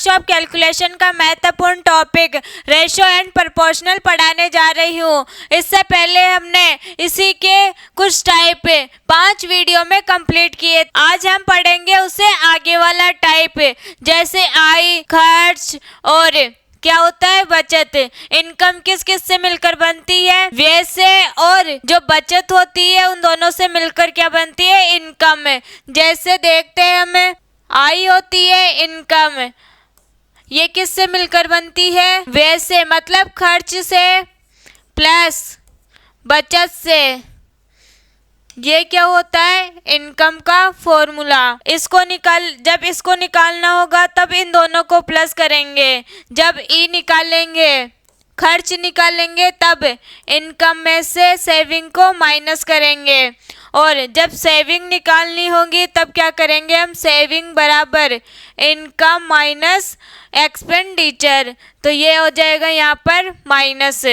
Workshop calculation का महत्वपूर्ण topic ratio and proportional पढ़ाने जा रही हूँ। इससे पहले हमने इसी के कुछ टाइप 5 वीडियो में कंप्लीट किए। आज हम पढ़ेंगे उससे आगे वाला टाइप, जैसे आय, खर्च और क्या होता है बचत। इनकम किस किस से मिलकर बनती है, व्यय से, और जो बचत होती है उन दोनों से मिलकर क्या बनती है, इनकम। जैसे देखते हैं हमें आय होती है इनकम, ये किस से मिलकर बनती है, व्यय से, मतलब खर्च से प्लस बचत से। ये क्या होता है, इनकम का फॉर्मूला। जब इसको निकालना होगा तब इन दोनों को प्लस करेंगे। जब ई निकालेंगे, खर्च निकालेंगे, तब इनकम में से सेविंग को माइनस करेंगे। और जब सेविंग निकालनी होगी तब क्या करेंगे हम, सेविंग बराबर इनकम माइनस एक्सपेंडिचर। तो ये हो जाएगा यहाँ पर माइनस।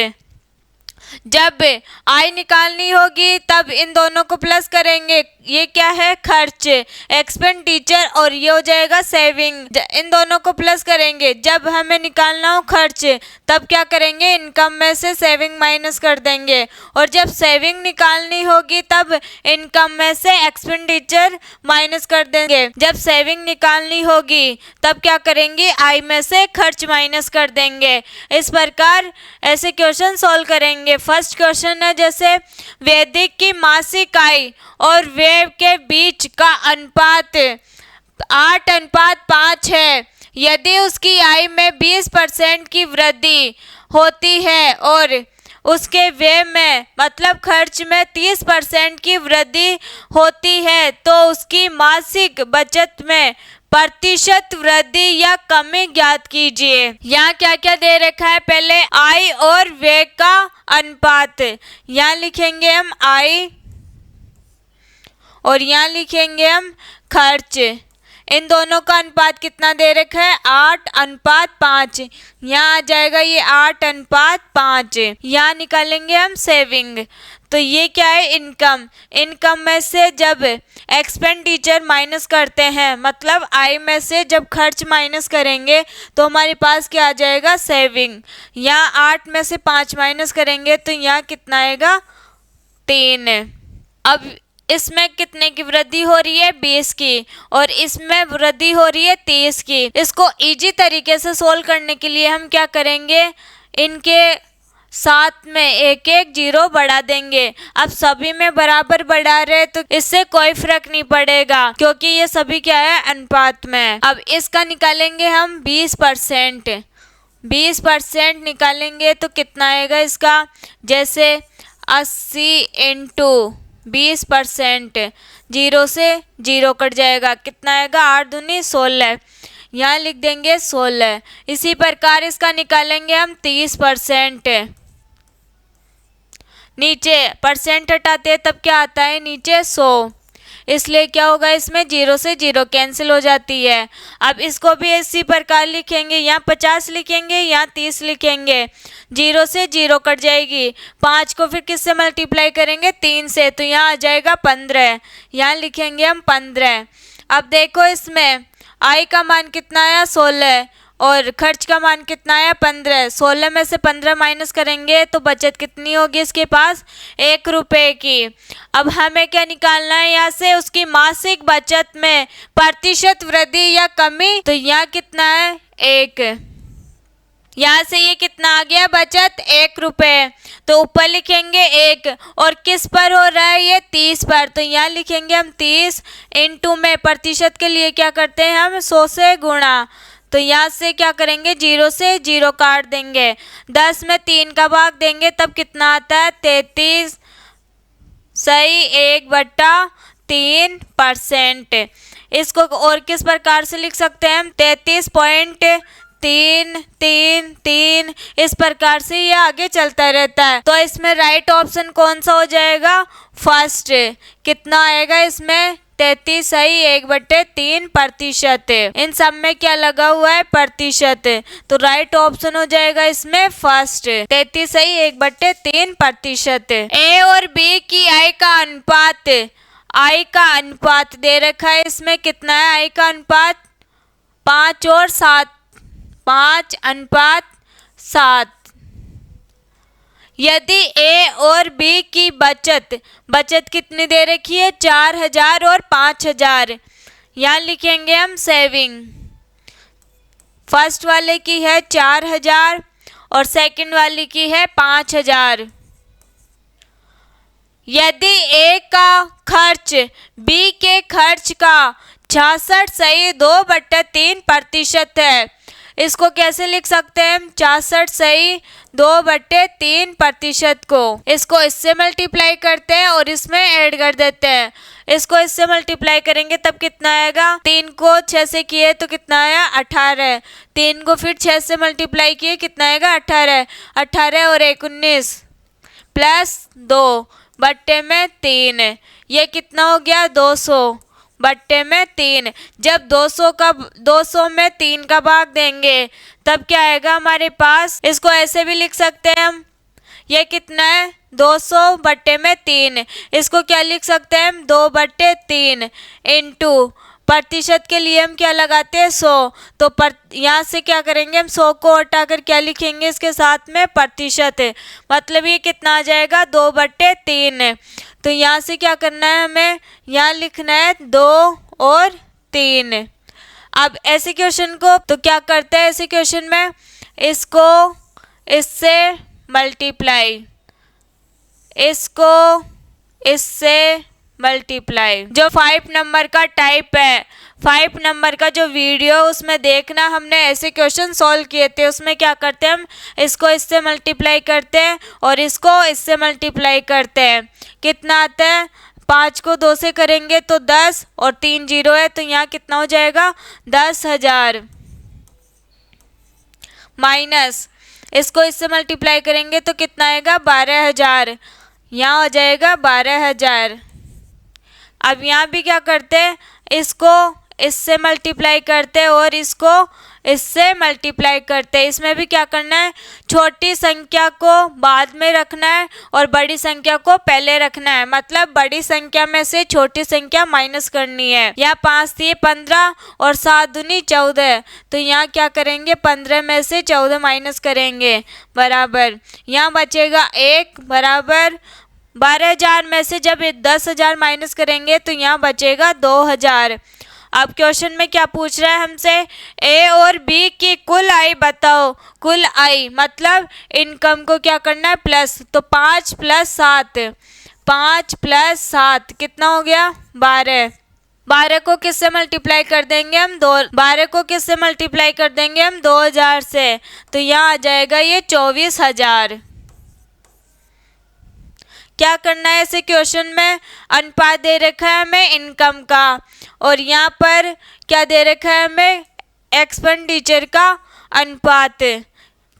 जब आय निकालनी होगी तब इन दोनों को प्लस करेंगे। ये क्या है, खर्च, एक्सपेंडिचर, और ये हो जाएगा सेविंग। इन दोनों को प्लस करेंगे। जब हमें निकालना हो खर्च तब क्या करेंगे, इनकम में से सेविंग माइनस कर देंगे। और जब सेविंग निकालनी होगी तब इनकम में से एक्सपेंडिचर माइनस कर देंगे। जब सेविंग निकालनी होगी तब क्या करेंगे, आय में से खर्च माइनस कर देंगे। इस प्रकार ऐसे क्वेश्चन सॉल्व करेंगे। फर्स्ट क्वेश्चन है, जैसे वैदिक की मासिक आय और व्यय के बीच का अनुपात 8:5 है। यदि उसकी आय में 20% की वृद्धि होती है और उसके व्यय में मतलब खर्च में 30% की वृद्धि होती है तो उसकी मासिक बचत में प्रतिशत वृद्धि या कमी ज्ञात कीजिए। यहाँ क्या क्या दे रखा है, पहले आय और व्यय का अनुपात। यहाँ लिखेंगे हम आय और यहाँ लिखेंगे हम खर्च। इन दोनों का अनुपात कितना दे रखा है, 8:5। यहाँ आ जाएगा ये 8:5। यहाँ निकालेंगे हम सेविंग। तो ये क्या है, इनकम। इनकम में से जब एक्सपेंडिचर माइनस करते हैं, मतलब आय में से जब खर्च माइनस करेंगे तो हमारे पास क्या आ जाएगा, सेविंग। यहाँ 8 में से 5 माइनस करेंगे तो यहाँ कितना आएगा, 3। अब इसमें कितने की वृद्धि हो रही है, 20 की, और इसमें वृद्धि हो रही है 30 की। इसको इजी तरीके से सोल्व करने के लिए हम क्या करेंगे, इनके साथ में एक एक जीरो बढ़ा देंगे। अब सभी में बराबर बढ़ा रहे तो इससे कोई फर्क नहीं पड़ेगा क्योंकि ये सभी क्या है, अनुपात में। अब इसका निकालेंगे हम 20%। 20% निकालेंगे तो कितना आएगा इसका, जैसे 80 × 20%, 0 से 0 कट जाएगा, कितना आएगा, 8 दूनी 16। यहाँ लिख देंगे 16। इसी प्रकार इसका निकालेंगे हम 30%। नीचे परसेंट हटाते हैं तब क्या आता है, नीचे 100, इसलिए क्या होगा, इसमें 0 से 0 कैंसिल हो जाती है। अब इसको भी इसी प्रकार लिखेंगे, यहाँ 50 लिखेंगे, यहाँ 30 लिखेंगे, 0 से 0 कट जाएगी। 5 को फिर किससे मल्टीप्लाई करेंगे, 3 से, तो यहाँ आ जाएगा 15। यहाँ लिखेंगे हम 15। अब देखो इसमें आय का मान कितना आया, 16, और खर्च का मान कितना आया, 15। 16 में से 15 माइनस करेंगे तो बचत कितनी होगी इसके पास, 1 रुपये की। अब हमें क्या निकालना है, यहाँ से उसकी मासिक बचत में प्रतिशत वृद्धि या कमी। तो यहाँ कितना है, 1। यहाँ से ये कितना आ गया, बचत 1 रुपये। तो ऊपर लिखेंगे 1, और किस पर हो रहा है, ये 30 पर। तो यहाँ लिखेंगे हम 30 × में प्रतिशत के लिए क्या करते हैं हम, 100 से गुणा। तो यहाँ से क्या करेंगे, 0 से 0 काट देंगे। 10 में 3 का भाग देंगे तब कितना आता है, 33 सही 1/3%। इसको और किस प्रकार से लिख सकते हैं हम, 33.333। इस प्रकार से ये आगे चलता रहता है। तो इसमें राइट ऑप्शन कौन सा हो जाएगा, फर्स्ट। कितना आएगा इसमें, 33 सही 1/3%। इन सब में क्या लगा हुआ है, प्रतिशत। तो राइट ऑप्शन हो जाएगा इसमें फर्स्ट, 33 सही 1/3%। ए और बी की आय का अनुपात, आय का अनुपात दे रखा है। इसमें कितना है आय का अनुपात, 5 और 7 5:7। यदि ए और बी की बचत कितनी दे रखी है, 4,000 और 5,000, यहाँ लिखेंगे हम सेविंग। फर्स्ट वाले की है 4,000 और सेकंड वाली की है 5,000। यदि ए का खर्च बी के खर्च का 66.2/3% है, इसको कैसे लिख सकते हैं हम, 66.2/3% को इसको इससे मल्टीप्लाई करते हैं और इसमें ऐड कर देते हैं। इसको इससे मल्टीप्लाई करेंगे तब कितना आएगा, 3 को 6 से किए तो कितना आया, 18। 3 को फिर 6 से मल्टीप्लाई किए कितना आएगा, 18। 18 और 1 19 प्लस 2/3, ये कितना हो गया, 200/3। जब 200 में 3 का भाग देंगे तब क्या आएगा हमारे पास, इसको ऐसे भी लिख सकते हैं हम, ये कितना है, 200/3। इसको क्या लिख सकते हैं हम, 2/3 इंटू प्रतिशत के लिए हम क्या लगाते हैं, 100। तो यहाँ से क्या करेंगे हम, 100 को हटाकर क्या लिखेंगे इसके साथ में, प्रतिशत, मतलब ये कितना आ जाएगा, 2/3। तो यहाँ से क्या करना है हमें, यहाँ लिखना है 2 और 3। अब ऐसे क्वेश्चन को तो क्या करते हैं, ऐसे क्वेश्चन में इसको इससे मल्टीप्लाई, इसको इससे मल्टीप्लाई। जो 5 नंबर का टाइप है, 5 नंबर का जो वीडियो उसमें देखना, हमने ऐसे क्वेश्चन सॉल्व किए थे। उसमें क्या करते हैं हम, इसको इससे मल्टीप्लाई करते हैं और इसको इससे मल्टीप्लाई करते हैं। कितना आता है, 5 को 2 से करेंगे तो 10 और 3 0 है, तो यहाँ कितना हो जाएगा, 10,000 माइनस इसको इससे मल्टीप्लाई करेंगे तो कितना आएगा, 12,000, यहाँ हो जाएगा 12,000। अब यहाँ भी क्या करते हैं, इसको इससे मल्टीप्लाई करते हैं और इसको इससे मल्टीप्लाई करते हैं। इसमें भी क्या करना है, छोटी संख्या को बाद में रखना है और बड़ी संख्या को पहले रखना है, मतलब बड़ी संख्या में से छोटी संख्या माइनस करनी है। यहाँ 5 थी 15 और 7 दूनी 14, तो यहाँ क्या करेंगे, 15 में से 14 माइनस करेंगे, बराबर यहाँ बचेगा 1, बराबर 12,000 में से जब 10,000 माइनस करेंगे तो यहाँ बचेगा 2,000। अब क्वेश्चन में क्या पूछ रहा है हमसे, ए और बी की कुल आय बताओ। कुल आय मतलब इनकम को क्या करना है, प्लस, तो 5 + 7, 5 + 7 कितना हो गया, 12। 12 को किससे मल्टीप्लाई कर देंगे हम, 12 को किससे मल्टीप्लाई कर देंगे हम, 2,000 से, तो यहाँ आ जाएगा ये 24,000। क्या करना है ऐसे क्वेश्चन में, अनुपात दे रखा है हमें इनकम का और यहाँ पर क्या दे रखा है हमें, एक्सपेंडिचर का अनुपात।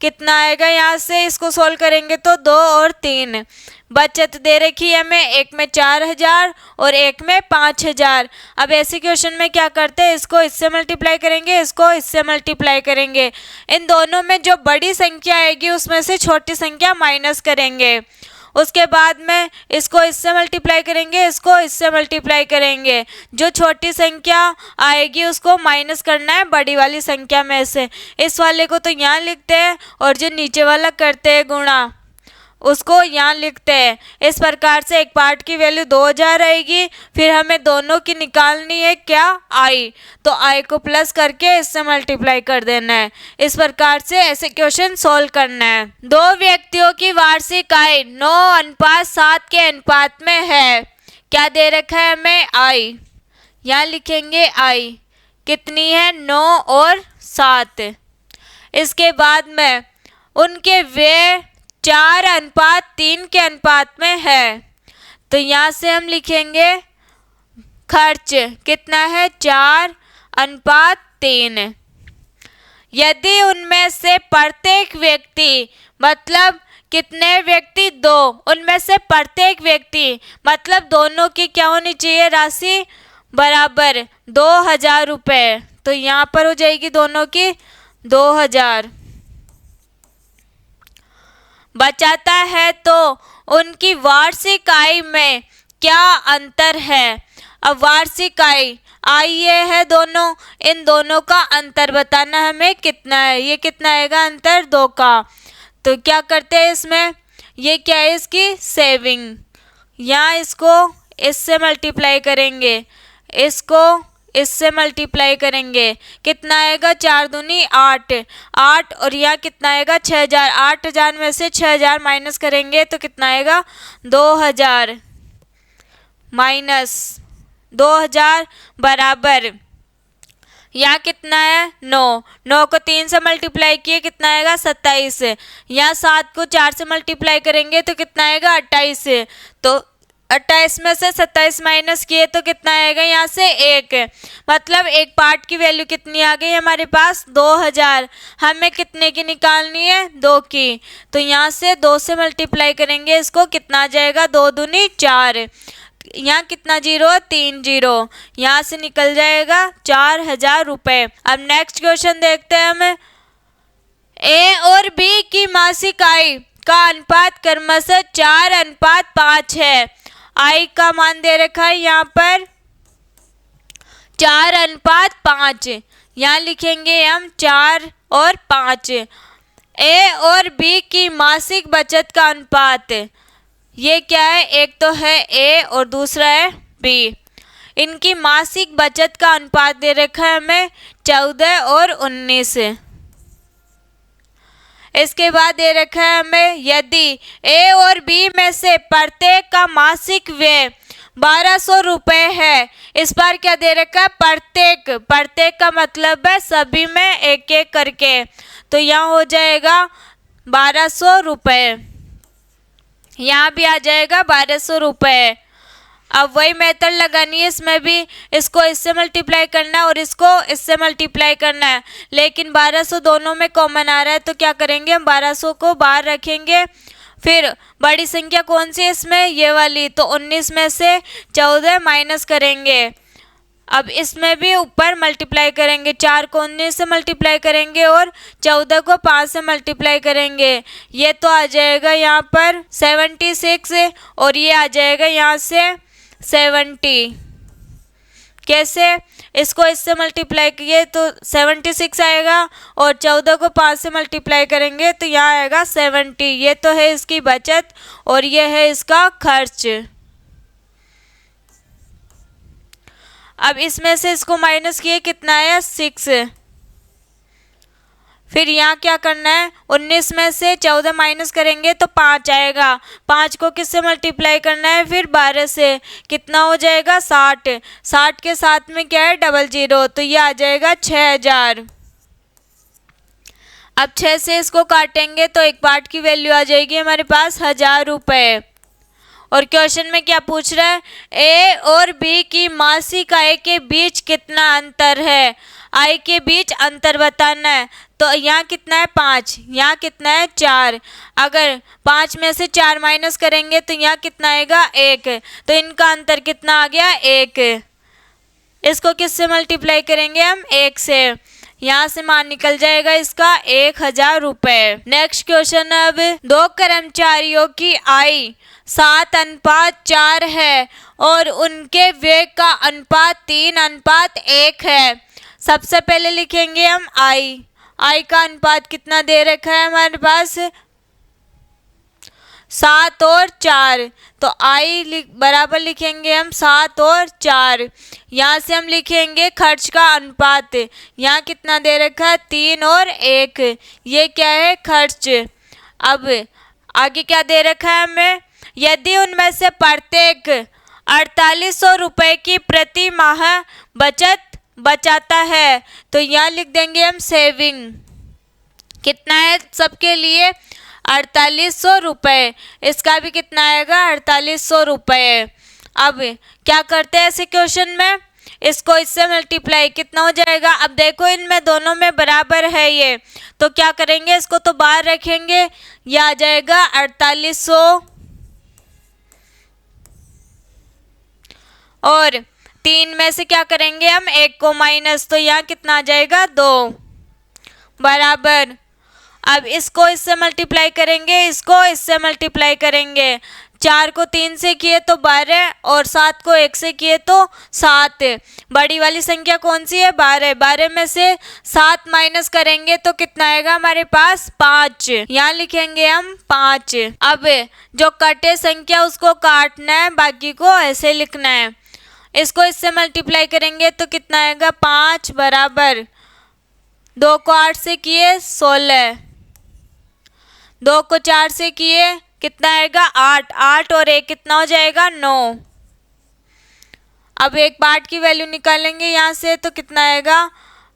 कितना आएगा, यहाँ से इसको सोल्व करेंगे तो 2 और 3। बचत दे रखी है हमें, एक में 4,000 और एक में 5,000। अब ऐसे क्वेश्चन में क्या करते हैं, इसको इससे मल्टीप्लाई करेंगे, इसको इससे मल्टीप्लाई करेंगे। इन दोनों में जो बड़ी संख्या आएगी उसमें से छोटी संख्या माइनस करेंगे। उसके बाद में इसको इससे मल्टीप्लाई करेंगे, इसको इससे मल्टीप्लाई करेंगे। जो छोटी संख्या आएगी उसको माइनस करना है बड़ी वाली संख्या में से। इस वाले को तो यहाँ लिखते हैं और जो नीचे वाला करते हैं गुणा, उसको यहाँ लिखते हैं। इस प्रकार से एक पार्ट की वैल्यू 2,000 आएगी, फिर हमें दोनों की निकालनी है क्या, आई, तो आई को प्लस करके इससे मल्टीप्लाई कर देना है। इस प्रकार से ऐसे क्वेश्चन सॉल्व करना है। 2 व्यक्तियों की वार्षिक आय 9:7 के अनुपात में है। क्या दे रखा है हमें, आई, यहाँ लिखेंगे आई कितनी है, 9 और 7। इसके बाद में उनके व्यय 4:3 के अनुपात में है, तो यहाँ से हम लिखेंगे खर्च कितना है, 4:3। यदि उनमें से प्रत्येक व्यक्ति, मतलब कितने व्यक्ति, 2, उनमें से प्रत्येक व्यक्ति मतलब दोनों की क्या होनी चाहिए राशि, बराबर 2,000 रुपये, तो यहाँ पर हो जाएगी दोनों की 2,000। बचाता है तो उनकी वार्षिक आय में क्या अंतर है। अब वार्षिक आय, आय ये है दोनों, इन दोनों का अंतर बताना हमें कितना है। ये कितना आएगा अंतर 2 का। तो क्या करते हैं इसमें, ये क्या है इसकी सेविंग, यहाँ इसको इससे मल्टीप्लाई करेंगे, इसको इससे मल्टीप्लाई करेंगे, कितना आएगा 4 दूनी 8, 8 और यहाँ कितना आएगा 6000, 8000 में से 6000 माइनस करेंगे तो कितना आएगा 2000 माइनस 2000 बराबर, यहाँ कितना है 9, 9 को 3 से मल्टीप्लाई किए कितना आएगा 27, यहाँ 7 को 4 से मल्टीप्लाई करेंगे तो कितना आएगा 28, तो 28 में से 27 माइनस किए तो कितना आएगा यहाँ से 1, मतलब एक पार्ट की वैल्यू कितनी आ गई हमारे पास 2000। हमें कितने की निकालनी है 2 की, तो यहाँ से 2 से मल्टीप्लाई करेंगे इसको, कितना आ जाएगा 2 दूनी 4, यहाँ कितना जीरो 3 जीरो, यहाँ से निकल जाएगा 4000 रुपये। अब नेक्स्ट क्वेश्चन देखते हैं हम, ए और बी की मासिक आय का अनुपात क्रमशः 4:5 है। आय का मान दे रखा है यहाँ पर 4:5, यहाँ लिखेंगे हम 4 और 5। ए और बी की मासिक बचत का अनुपात, ये क्या है, एक तो है ए और दूसरा है बी, इनकी मासिक बचत का अनुपात दे रखा है हमें 14 और 19। इसके बाद दे रखा है हमें, यदि ए और बी में से प्रत्येक का मासिक व्यय 1200 रुपये है, इस बार क्या दे रखा है प्रत्येक, प्रत्येक का मतलब है सभी में एक एक करके, तो यहाँ हो जाएगा 1200 रुपये, यहाँ भी आ जाएगा 1200 रुपये। अब वही मेथड लगानी है इसमें भी, इसको इससे मल्टीप्लाई करना है और इसको इससे मल्टीप्लाई करना है, लेकिन 1200 दोनों में कॉमन आ रहा है तो क्या करेंगे हम 1200 को बाहर रखेंगे, फिर बड़ी संख्या कौन सी है इसमें, ये वाली, तो 19 में से 14 माइनस करेंगे। अब इसमें भी ऊपर मल्टीप्लाई करेंगे, 4 को 19 से मल्टीप्लाई करेंगे और 14 को 5 से मल्टीप्लाई करेंगे, ये तो आ जाएगा यहाँ पर 76 और ये आ जाएगा यहाँ से 70। कैसे, इसको इससे मल्टीप्लाई किए तो 76 आएगा और 14 को 5 से मल्टीप्लाई करेंगे तो यहाँ आएगा 70। ये तो है इसकी बचत और ये है इसका खर्च। अब इसमें से इसको माइनस किए कितना आया 6, फिर यहाँ क्या करना है 19 में से 14 माइनस करेंगे तो 5 आएगा, 5 को किससे मल्टीप्लाई करना है फिर 12 से, कितना हो जाएगा 60, 60 के साथ में क्या है 00, तो ये आ जाएगा 6000। अब 6 से इसको काटेंगे तो एक पार्ट की वैल्यू आ जाएगी हमारे पास 1000 रुपये। और क्वेश्चन में क्या पूछ रहा है, ए और बी की मासिक आय के बीच कितना अंतर है, आय के बीच अंतर बताना है, तो यहाँ कितना है 5, यहाँ कितना है 4, अगर 5 में से 4 माइनस करेंगे तो यहाँ कितना आएगा 1, तो इनका अंतर कितना आ गया 1, इसको किससे मल्टीप्लाई करेंगे हम 1 से, यहाँ से मान निकल जाएगा इसका 1000 रुपये। नेक्स्ट क्वेश्चन, अब 2 कर्मचारियों की आय 7:4 है और उनके व्यय का अनुपात 3:1 है। सबसे पहले लिखेंगे हम आय, आय का अनुपात कितना दे रखा है हमारे पास 7 और 4, तो आय बराबर लिखेंगे हम 7 और 4। यहाँ से हम लिखेंगे खर्च का अनुपात, यहाँ कितना दे रखा है 3 और 1, ये क्या है खर्च। अब आगे क्या दे रखा है हमें, यदि उनमें से प्रत्येक 4800 रुपये की प्रति माह बचत बचाता है, तो यहाँ लिख देंगे हम सेविंग, कितना है सबके लिए 4800 रुपये, इसका भी कितना आएगा 4800 रुपये। अब क्या करते हैं ऐसे क्वेश्चन में, इसको इससे मल्टीप्लाई कितना हो जाएगा, अब देखो इनमें दोनों में बराबर है ये, तो क्या करेंगे इसको तो बाहर रखेंगे, ये आ जाएगा 4800 और 3 में से क्या करेंगे हम 1 को माइनस, तो यहाँ कितना आ जाएगा 2 बराबर। अब इसको इससे मल्टीप्लाई करेंगे, इसको इससे मल्टीप्लाई करेंगे। 4 को 3 से किए तो 12 और 7 को 1 से किए तो 7। बड़ी वाली संख्या कौन सी है? 12। 12 में से 7 माइनस करेंगे तो कितना आएगा हमारे पास? 5। यहाँ लिखेंगे हम 5। अब जो कटे संख्या उसको काटना है, बाकी को ऐसे लिखना है। इसको इससे मल्टीप्लाई करेंगे तो कितना आएगा? 5 बराबर 2 को 8 से किए 16, 2 को 4 से किए कितना आएगा? 8। 8 और 1 कितना हो जाएगा? 9। अब एक पार्ट की वैल्यू निकालेंगे यहाँ से तो कितना आएगा?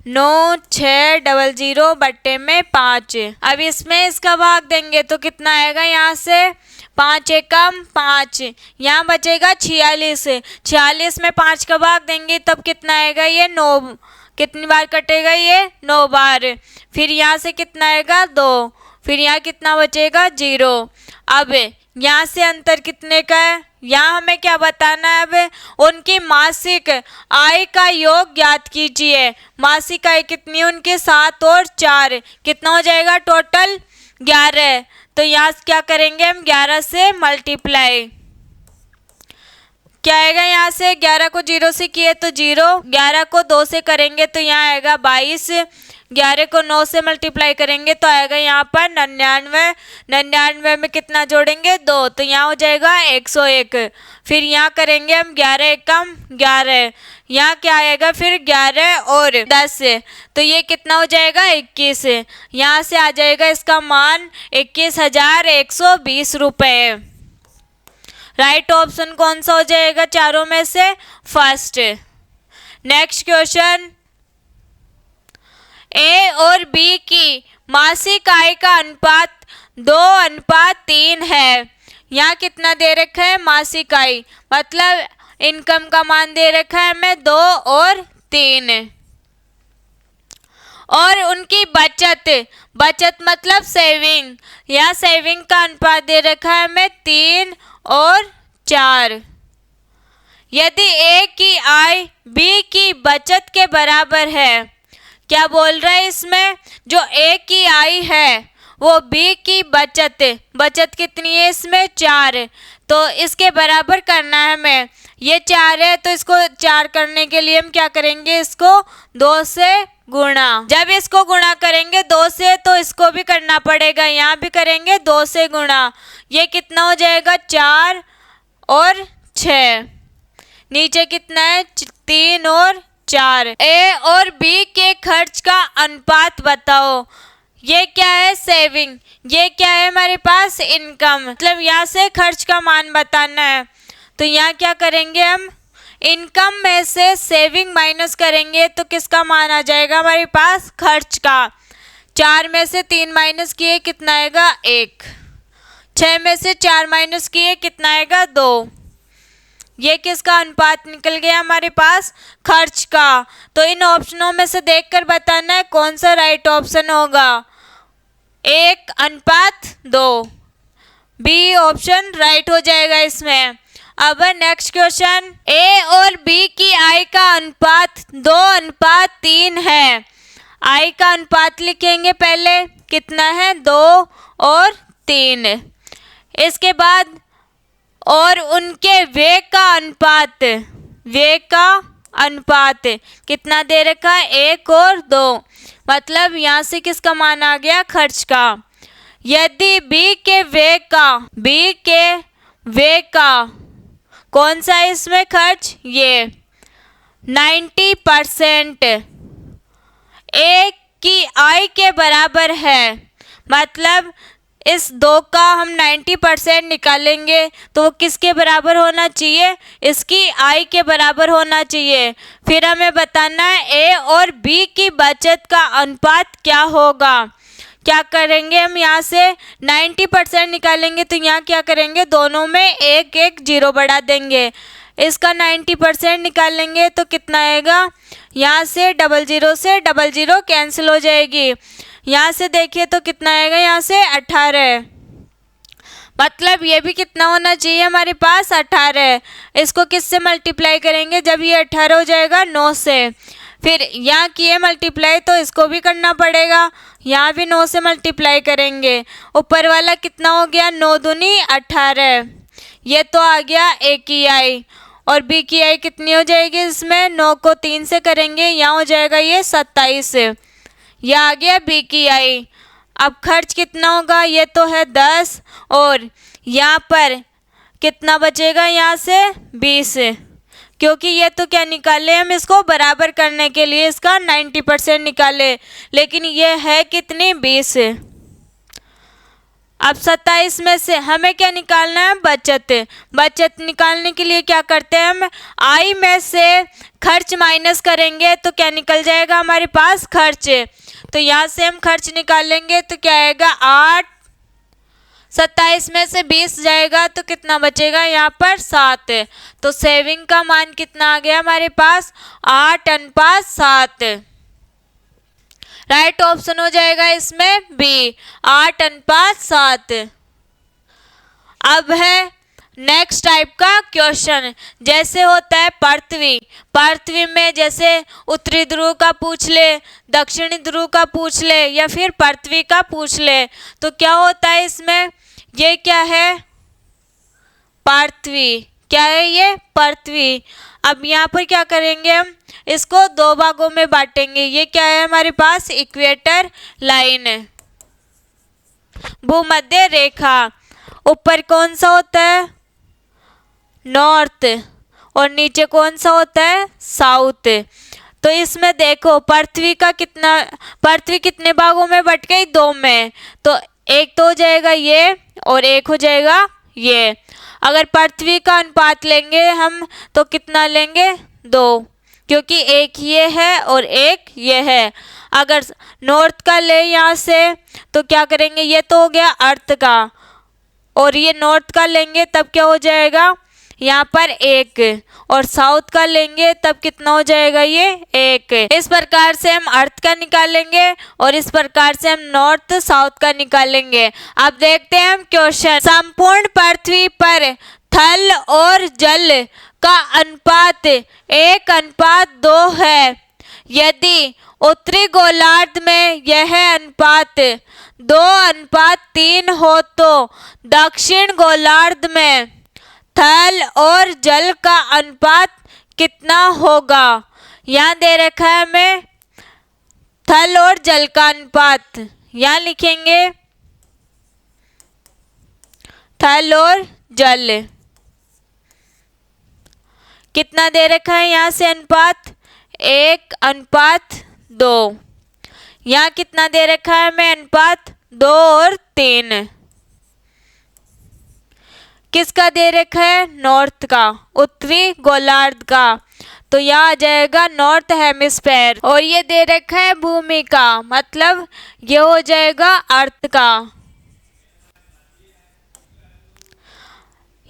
9600 बट्टे में 5। अब इसमें इसका भाग देंगे तो कितना आएगा? यहाँ से 5 एकम 5, यहाँ बचेगा 46। 46 में 5 का भाग देंगे तब कितना आएगा? ये 9। कितनी बार कटेगा? ये 9 बार। फिर यहाँ से कितना आएगा? 2। फिर यहाँ कितना बचेगा? 0। अब यहाँ से अंतर कितने का है? यहाँ हमें क्या बताना है? अब उनकी मासिक आय का योग ज्ञात कीजिए। मासिक आय कितनी? उनके 7 और 4 कितना हो जाएगा? टोटल 11। तो यहाँ क्या करेंगे हम? 11 से मल्टीप्लाई। क्या आएगा? यहाँ से 11 को 0 से किए तो 0, 11 को 2 से करेंगे तो यहाँ आएगा 22, 11 को 9 से मल्टीप्लाई करेंगे तो आएगा यहाँ पर 99। 99 में कितना जोड़ेंगे? 2, तो यहाँ हो जाएगा 101। फिर यहाँ करेंगे हम 11 एकम 11, यहाँ क्या आएगा? फिर 11 और 10 तो ये कितना हो जाएगा? 21। यहाँ से आ जाएगा इसका मान 21,120 रुपये। राइट ऑप्शन कौन सा हो जाएगा चारों में से? फर्स्ट। नेक्स्ट क्वेश्चन, ए और बी की मासिक आय का अनुपात 2:3 है। यहाँ कितना दे रखा है? मासिक आय मतलब इनकम का मान दे रखा है हमें 2 और 3। और उनकी बचत मतलब सेविंग, यहाँ सेविंग का अनुपात दे रखा है हमें 3 और 4। यदि ए की आय बी की बचत के बराबर है, क्या बोल रहा है इसमें? जो ए की आय है वो बी की बचत कितनी है इसमें? 4। तो इसके बराबर करना है हमें। ये 4 है तो इसको 4 करने के लिए हम क्या करेंगे? इसको 2 से गुणा। जब इसको गुणा करेंगे 2 से तो इसको भी करना पड़ेगा, यहाँ भी करेंगे 2 से गुणा। ये कितना हो जाएगा? 4 और 6। नीचे कितना है? 3 और 4। ए और बी के खर्च का अनुपात बताओ। ये क्या है? सेविंग। ये क्या है हमारे पास? इनकम। मतलब यहाँ से खर्च का मान बताना है तो यहाँ क्या करेंगे हम? इनकम में से सेविंग माइनस करेंगे तो किसका मान आ जाएगा हमारे पास? खर्च का। 4 में से 3 माइनस किए कितना आएगा? 1। 6 में से 4 माइनस किए कितना आएगा? 2। ये किसका अनुपात निकल गया हमारे पास? खर्च का। तो इन ऑप्शनों में से देखकर बताना है कौन सा राइट ऑप्शन होगा। 1:2, बी ऑप्शन राइट हो जाएगा इसमें। अब नेक्स्ट क्वेश्चन, ए और बी की आय का अनुपात 2:3 है। आय का अनुपात लिखेंगे पहले, कितना है? 2 और 3। इसके बाद और उनके व्यय का अनुपात कितना दे रखा है? 1 और 2। मतलब यहाँ से किसका मान आ गया? खर्च का। यदि बी के व्यय का कौन सा है इसमें खर्च? ये 90% ए की आय के बराबर है। मतलब इस 2 का हम 90% निकालेंगे तो वो किसके बराबर होना चाहिए? इसकी आय के बराबर होना चाहिए। फिर हमें बताना है ए और बी की बचत का अनुपात क्या होगा। क्या करेंगे हम? यहाँ से 90% निकालेंगे तो यहाँ क्या करेंगे? दोनों में 1 0 बढ़ा देंगे। इसका 90% निकालेंगे तो कितना आएगा? यहाँ से 00 से 00 कैंसिल हो जाएगी। यहाँ से देखिए तो कितना आएगा? यहाँ से 18। मतलब ये भी कितना होना चाहिए हमारे पास? 18। इसको किससे मल्टीप्लाई करेंगे? जब ये 18 हो जाएगा 9 से। फिर यहाँ किए मल्टीप्लाई तो इसको भी करना पड़ेगा, यहाँ भी 9 से मल्टीप्लाई करेंगे। ऊपर वाला कितना हो गया, 9 दूनी 18, ये तो आ गया ए की आई। और बी की आई कितनी हो जाएगी, इसमें 9 को 3 से करेंगे, यहाँ हो जाएगा ये 27, यह आ गया बी की आई। अब खर्च कितना होगा, ये तो है 10 और यहाँ पर कितना बचेगा, यहाँ से 20, क्योंकि ये तो क्या निकाले हम इसको बराबर करने के लिए इसका 90% निकाले, लेकिन ये है कितनी, 20। अब 27 में से हमें क्या निकालना है, बचत। बचत निकालने के लिए क्या करते हैं हम, आई में से खर्च माइनस करेंगे तो क्या निकल जाएगा हमारे पास, खर्च। तो यहाँ से हम खर्च निकालेंगे तो क्या आएगा, 8, 27 में से 20 जाएगा तो कितना बचेगा, यहाँ पर 7। तो सेविंग का मान कितना आ गया हमारे पास, 8:7। राइट ऑप्शन हो जाएगा इसमें बी, 8:7। अब है नेक्स्ट टाइप का क्वेश्चन, जैसे होता है पृथ्वी। पृथ्वी में जैसे उत्तरी ध्रुव का पूछ ले, दक्षिणी ध्रुव का पूछ ले, या फिर पृथ्वी का पूछ ले, तो क्या होता है इसमें, ये क्या है, पृथ्वी। क्या है ये, पृथ्वी। अब यहाँ पर क्या करेंगे हम, इसको 2 भागों में बांटेंगे। ये क्या है हमारे पास, इक्वेटर लाइन, भूमध्य रेखा। ऊपर कौन सा होता है, नॉर्थ, और नीचे कौन सा होता है, साउथ। तो इसमें देखो पृथ्वी का कितना, पृथ्वी कितने भागों में बट गई, 2 में। तो एक तो हो जाएगा ये और एक हो जाएगा ये। अगर पृथ्वी का अनुपात लेंगे हम तो कितना लेंगे, 2, क्योंकि एक ये है और एक ये है। अगर नॉर्थ का ले यहाँ से तो क्या करेंगे, ये तो हो गया अर्थ का, और ये नॉर्थ का लेंगे तब क्या हो जाएगा, यहाँ पर 1, और साउथ का लेंगे तब कितना हो जाएगा, ये 1। इस प्रकार से हम अर्थ का निकालेंगे और इस प्रकार से हम नॉर्थ साउथ का निकालेंगे। अब देखते हैं हम क्वेश्चन। संपूर्ण पृथ्वी पर थल और जल का अनुपात 1:2 है। यदि उत्तरी गोलार्ध में यह अनुपात 2:3 हो तो दक्षिण गोलार्ध में थल और जल का अनुपात कितना होगा। यहाँ दे रखा है हमें थल और जल का अनुपात, यहाँ लिखेंगे थल और जल कितना दे रखा है, यहाँ से अनुपात 1:2। यहाँ कितना दे रखा है हमें, अनुपात 2 और 3। किसका दे रखा है, नॉर्थ का, उत्तरी गोलार्ध का, तो यह आ जाएगा नॉर्थ हेमिस्फेयर। और ये दे रखा है भूमि का, मतलब ये हो जाएगा अर्थ का।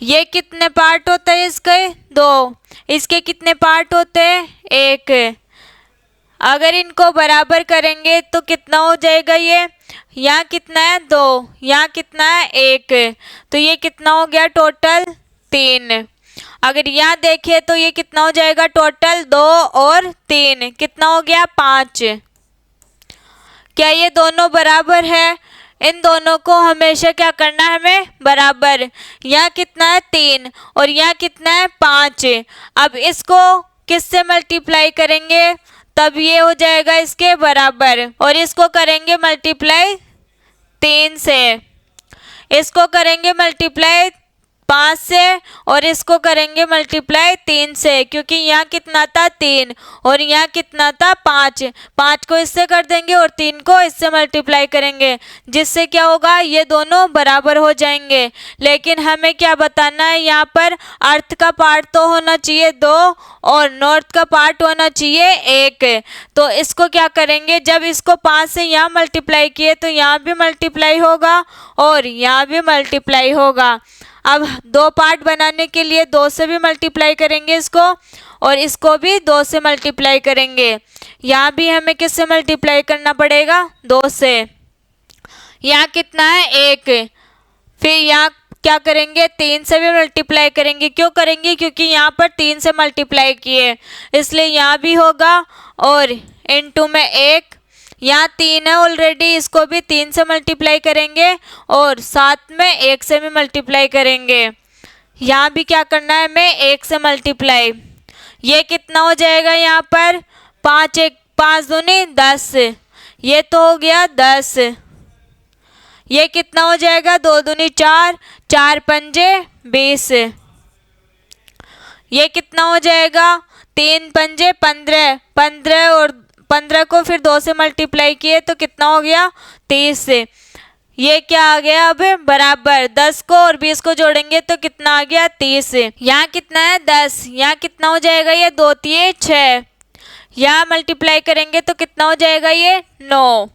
ये कितने पार्ट होते हैं इसके, 2। इसके कितने पार्ट होते हैं, 1। अगर इनको बराबर करेंगे तो कितना हो जाएगा, ये यहाँ कितना है, 2, यहाँ कितना है, 1, तो ये कितना हो गया टोटल, 3। अगर यहाँ देखें तो ये कितना हो जाएगा टोटल, 2 और 3 कितना हो गया, 5। क्या ये दोनों बराबर है, इन दोनों को हमेशा क्या करना है हमें, बराबर। यहाँ कितना है, 3 और यहाँ कितना है, 5। अब इसको किससे मल्टीप्लाई करेंगे, तब ये हो जाएगा इसके बराबर, और इसको करेंगे मल्टीप्लाई 3 से, इसको करेंगे मल्टीप्लाई 5 से, और इसको करेंगे मल्टीप्लाई 3 से, क्योंकि यहाँ कितना था, 3 और यहाँ कितना था, 5। 5 को इससे कर देंगे और 3 को इससे मल्टीप्लाई करेंगे, जिससे क्या होगा, ये दोनों बराबर हो जाएंगे। लेकिन हमें क्या बताना है, यहाँ पर अर्थ का पार्ट तो होना चाहिए 2 और नॉर्थ का पार्ट होना चाहिए 1। तो इसको क्या करेंगे, जब इसको 5 से यहाँ मल्टीप्लाई किए तो यहाँ भी मल्टीप्लाई होगा और यहाँ भी मल्टीप्लाई होगा। अब 2 पार्ट बनाने के लिए 2 से भी मल्टीप्लाई करेंगे इसको, और इसको भी 2 से मल्टीप्लाई करेंगे। यहाँ भी हमें किससे मल्टीप्लाई करना पड़ेगा, 2 से। यहाँ कितना है, 1, फिर यहाँ क्या करेंगे, 3 से भी मल्टीप्लाई करेंगे। क्यों करेंगे, क्योंकि यहाँ पर 3 से मल्टीप्लाई किए, इसलिए यहाँ भी होगा। और इनटू में 1, यहाँ 3 है ऑलरेडी, इसको भी 3 से मल्टीप्लाई करेंगे और साथ में 1 से भी मल्टीप्लाई करेंगे। यहाँ भी क्या करना है हमें, 1 से मल्टीप्लाई। ये कितना हो जाएगा यहाँ पर, 5 दूनी 10, ये तो हो गया 10। ये कितना हो जाएगा, 2 दूनी 4, 4 पंजे 20। ये कितना हो जाएगा, 3 पंजे 15, 15 और 15 को फिर 2 से मल्टीप्लाई किए तो कितना हो गया, 30। ये क्या आ गया अब, बराबर 10 को और 20 को जोड़ेंगे तो कितना आ गया, 30। यहाँ कितना है, 10। यहाँ कितना हो जाएगा, ये 2 3 6। यहाँ मल्टीप्लाई करेंगे तो कितना हो जाएगा, ये 9।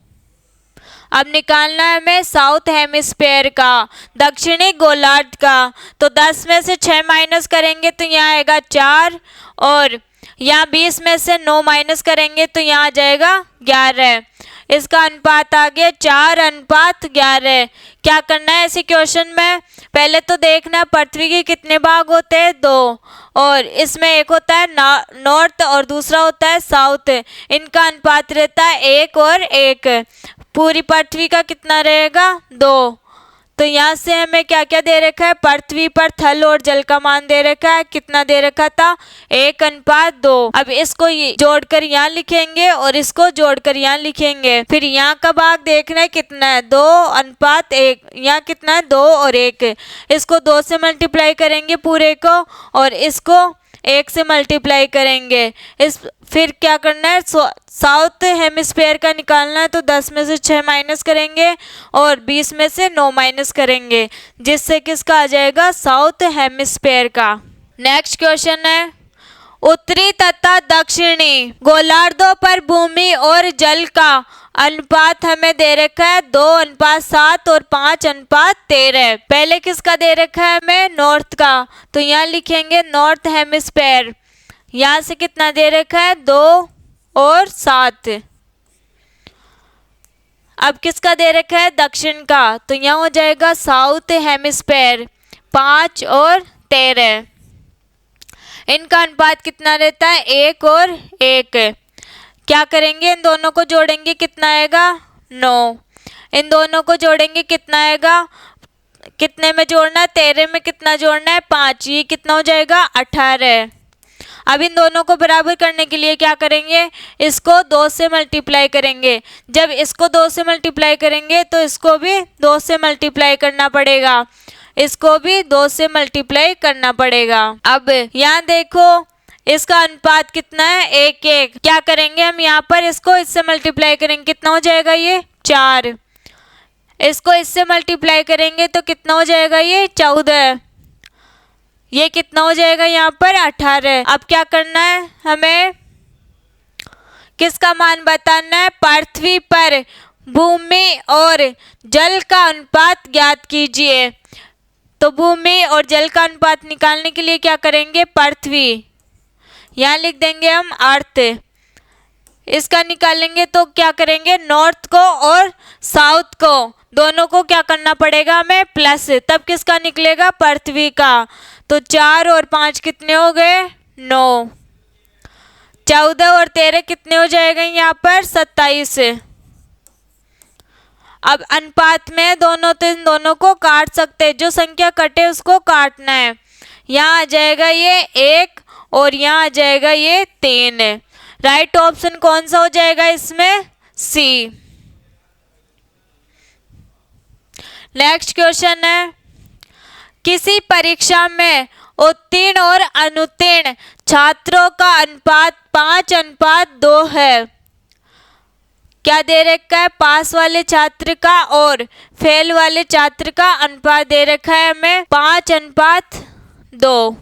अब निकालना है हमें साउथ हेमिस्फेयर का, दक्षिणी गोलार्ध का। तो 10 में से 6 माइनस करेंगे तो यहाँ आएगा 4, और यहाँ 20 में से 9 माइनस करेंगे तो यहाँ आ जाएगा 11। इसका अनुपात आ गया 4:11। क्या करना है ऐसे क्वेश्चन में, पहले तो देखना पृथ्वी के कितने भाग होते हैं, 2, और इसमें एक होता है नॉर्थ और दूसरा होता है साउथ। इनका अनुपात रहता है 1 और 1। पूरी पृथ्वी का कितना रहेगा, 2। तो यहाँ से हमें क्या क्या दे रखा है, पृथ्वी पर थल और जल का मान दे रखा है। कितना दे रखा था, 1:2। अब इसको जोड़कर यहाँ लिखेंगे और इसको जोड़कर यहाँ लिखेंगे। फिर यहाँ का भाग देखना है कितना है, 2:1। यहाँ कितना है, 2 और 1। इसको 2 से मल्टीप्लाई करेंगे पूरे को, और इसको 1 से मल्टीप्लाई करेंगे। फिर क्या करना है, साउथ हेमिस्फेयर का निकालना है। तो 10 में से 6 माइनस करेंगे और 20 में से 9 माइनस करेंगे, जिससे किसका आ जाएगा, साउथ हेमिस्फेयर का। नेक्स्ट क्वेश्चन है, उत्तरी तथा दक्षिणी गोलार्धों पर भूमि और जल का अनुपात हमें दे रखा है 2:7 और 5:13। पहले किसका दे रखा है हमें, नॉर्थ का। तो यहाँ लिखेंगे नॉर्थ हेमिस्फेयर। यहाँ से कितना दे रखा है, 2 और 7। अब किसका दे रखा है, दक्षिण का। तो यहाँ हो जाएगा साउथ हेमिस्फेयर, 5 और 13। इनका अनुपात कितना रहता है, 1 और 1। क्या करेंगे, इन दोनों को जोड़ेंगे, कितना आएगा, 9। इन दोनों को जोड़ेंगे कितना आएगा, कितने में जोड़ना है, 13 में कितना जोड़ना है, 5। ये कितना हो जाएगा, 18। अब इन दोनों को बराबर करने के लिए क्या करेंगे, इसको 2 से मल्टीप्लाई करेंगे। जब इसको 2 से मल्टीप्लाई करेंगे तो इसको भी 2 से मल्टीप्लाई करना पड़ेगा, इसको भी 2 से मल्टीप्लाई करना पड़ेगा। अब यहाँ देखो इसका अनुपात कितना है, 1:1। क्या करेंगे हम यहाँ पर, इसको इससे मल्टीप्लाई करेंगे, कितना हो जाएगा, ये 4। इसको इससे मल्टीप्लाई करेंगे तो कितना हो जाएगा, ये 14। ये कितना हो जाएगा यहाँ पर, 18। अब क्या करना है, हमें किसका मान बताना है, पृथ्वी पर भूमि और जल का अनुपात ज्ञात कीजिए। तो भूमि और जल का अनुपात निकालने के लिए क्या करेंगे, पृथ्वी, यहाँ लिख देंगे हम अर्थ। इसका निकालेंगे तो क्या करेंगे, नॉर्थ को और साउथ को दोनों को क्या करना पड़ेगा हमें, प्लस, तब किसका निकलेगा, पृथ्वी का। तो 4 और 5 कितने हो गए, 9। 14 और 13 कितने हो जाएगा यहाँ पर, 27। अब अनुपात में दोनों, तो इन दोनों को काट सकते हैं, जो संख्या कटे उसको काटना है। यहाँ आ जाएगा ये 1 और यहाँ आ जाएगा ये 3। राइट ऑप्शन कौन सा हो जाएगा इसमें, सी। नेक्स्ट क्वेश्चन है, किसी परीक्षा में उत्तीर्ण और अनुत्तीर्ण छात्रों का अनुपात 5:2 है। क्या दे रखा है, पास वाले छात्र का और फेल वाले छात्र का अनुपात दे रखा है हमें 5:2।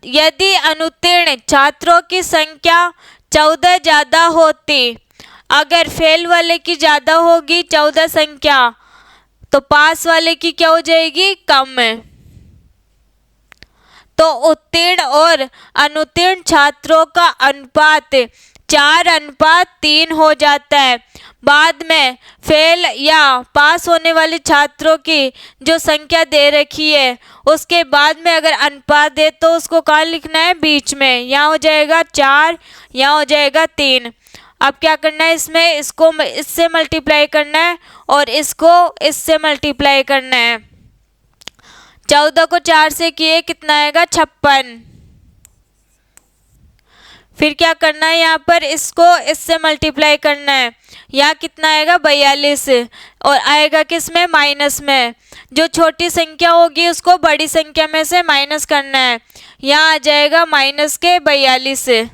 यदि अनुत्तीर्ण छात्रों की संख्या 14 ज्यादा होती, अगर फेल वाले की ज्यादा होगी 14 संख्या, तो पास वाले की क्या हो जाएगी, कम। तो उत्तीर्ण और अनुत्तीर्ण छात्रों का अनुपात 4:3 हो जाता है। बाद में फेल या पास होने वाले छात्रों की जो संख्या दे रखी है उसके बाद में अगर अनुपात दे तो उसको कहाँ लिखना है, बीच में। यहाँ हो जाएगा 4, यहाँ हो जाएगा 3। अब क्या करना है, इसमें इसको इससे मल्टीप्लाई करना है और इसको इससे मल्टीप्लाई करना है। 14 को 4 से किए कितना आएगा, 56। फिर क्या करना है, यहाँ पर इसको इससे मल्टीप्लाई करना है। यहाँ कितना आएगा, 42 और आएगा किस में, माइनस में। जो छोटी संख्या होगी उसको बड़ी संख्या में से माइनस करना है। यहाँ आ जाएगा माइनस के 42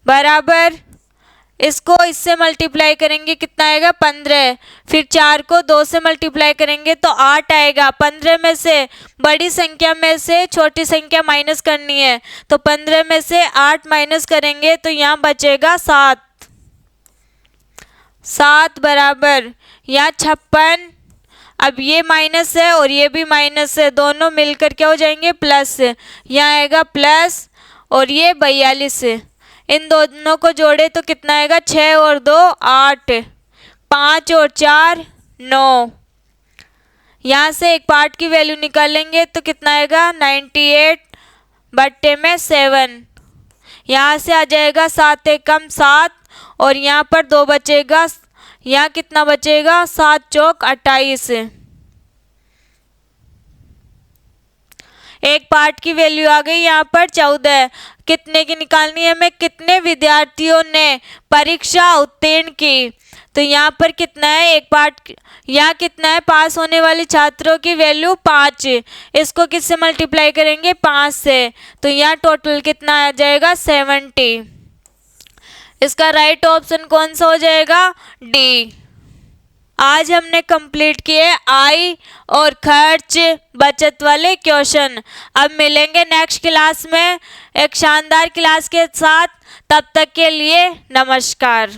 बराबर इसको इससे मल्टीप्लाई करेंगे कितना आएगा, 15। फिर 4 को 2 से मल्टीप्लाई करेंगे तो 8 आएगा। 15 में से बड़ी संख्या में से छोटी संख्या माइनस करनी है तो 15 में से 8 माइनस करेंगे तो यहाँ बचेगा 7। 7 बराबर यहाँ 56। अब ये माइनस है और ये भी माइनस है, दोनों मिलकर क्या हो जाएंगे, प्लस। यहाँ आएगा प्लस और ये 42। इन दोनों को जोड़े तो कितना आएगा, 6 और 2 8, 5 और 4 9। यहाँ से एक पार्ट की वैल्यू निकालेंगे तो कितना आएगा, 98/7। यहाँ से आ जाएगा 7 एकम 7 और यहाँ पर 2 बचेगा। यहाँ कितना बचेगा, 7 चौक 28। एक पार्ट की वैल्यू आ गई यहाँ पर 14। कितने की निकालनी है हमें, कितने विद्यार्थियों ने परीक्षा उत्तीर्ण की। तो यहाँ पर कितना है, एक पार्ट, यहाँ कितना है, पास होने वाले छात्रों की वैल्यू 5। इसको किससे मल्टीप्लाई करेंगे, 5 से। तो यहाँ टोटल कितना आ जाएगा, 70। इसका राइट ऑप्शन कौन सा हो जाएगा, डी। आज हमने कंप्लीट किए आय और खर्च बचत वाले क्वेश्चन। अब मिलेंगे नेक्स्ट क्लास में एक शानदार क्लास के साथ। तब तक के लिए नमस्कार।